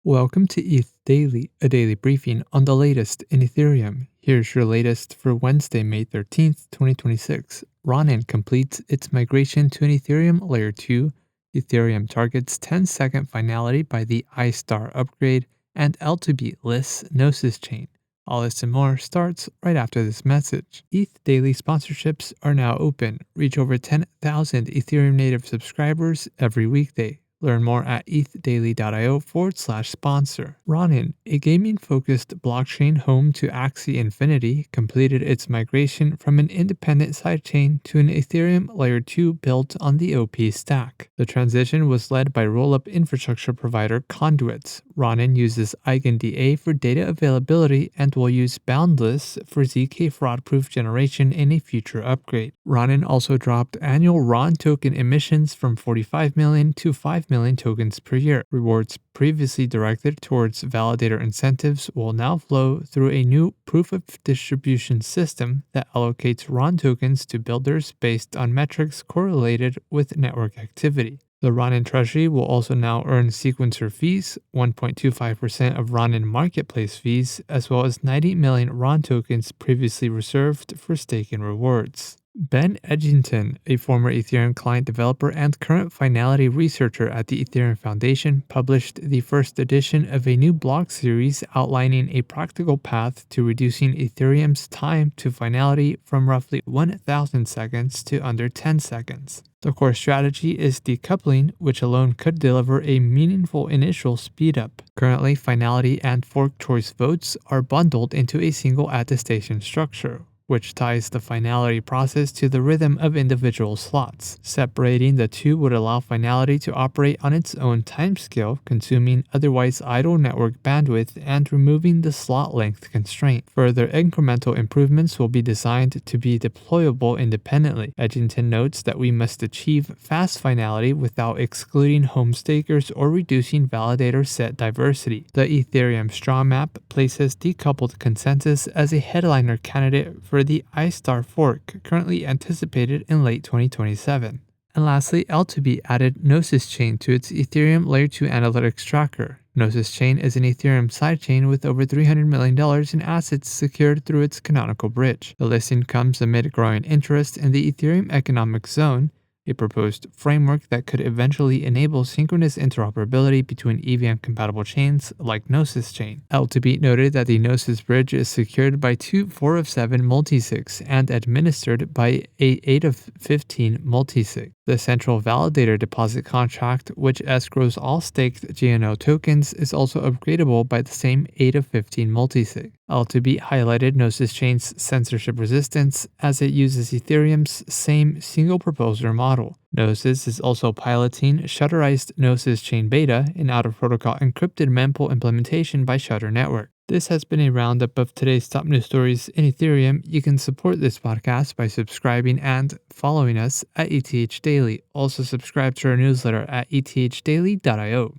Welcome to ETH Daily, a daily briefing on the latest in Ethereum. Here's your latest for Wednesday, May 13th, 2026. Ronin completes its migration to an Ethereum Layer 2. Ethereum targets 10-second finality by the iStar upgrade, and L2B lists Gnosis chain. All this and more starts right after this message. ETH Daily sponsorships are now open. Reach over 10,000 Ethereum native subscribers every weekday. Learn more at ethdaily.io/sponsor. Ronin, a gaming-focused blockchain home to Axie Infinity, completed its migration from an independent sidechain to an Ethereum Layer 2 built on the OP stack. The transition was led by roll-up infrastructure provider Conduits. Ronin uses EigenDA for data availability and will use Boundless for ZK fraud-proof generation in a future upgrade. Ronin also dropped annual RON token emissions from 45 million to 5 million tokens per year. Rewards previously directed towards validator incentives will now flow through a new proof of distribution system that allocates RON tokens to builders based on metrics correlated with network activity. The Ronin treasury will also now earn sequencer fees, 1.25% of Ronin marketplace fees, as well as 90 million RON tokens previously reserved for stake and rewards. Ben Edgington, a former Ethereum client developer and current finality researcher at the Ethereum Foundation, published the first edition of a new blog series outlining a practical path to reducing Ethereum's time to finality from roughly 1,000 seconds to under 10 seconds. The core strategy is decoupling, which alone could deliver a meaningful initial speedup. Currently, finality and fork choice votes are bundled into a single attestation structure, which ties the finality process to the rhythm of individual slots. Separating the two would allow finality to operate on its own timescale, consuming otherwise idle network bandwidth and removing the slot length constraint. Further incremental improvements will be designed to be deployable independently. Edgington notes that we must achieve fast finality without excluding home stakers or reducing validator set diversity. The Ethereum straw map places decoupled consensus as a headliner candidate for the iStar fork, currently anticipated in late 2027. And lastly, L2B added Gnosis chain to its Ethereum Layer 2 analytics tracker. Gnosis chain is an Ethereum sidechain with over $300 million in assets secured through its canonical bridge. The listing comes amid growing interest in the Ethereum economic zone, a proposed framework that could eventually enable synchronous interoperability between EVM-compatible chains like Gnosis chain. L2B noted that the Gnosis bridge is secured by two 4 of 7 multisigs and administered by a 8 of 15 multisig. The central validator deposit contract, which escrows all staked GNO tokens, is also upgradable by the same 8 of 15 multisig. L2B highlighted Gnosis chain's censorship resistance as it uses Ethereum's same single proposer model. Gnosis is also piloting shutterized Gnosis chain beta, an out-of-protocol encrypted mempool implementation by Shutter Network. This has been a roundup of today's top news stories in Ethereum. You can support this podcast by subscribing and following us at ETH Daily. Also subscribe to our newsletter at ethdaily.io.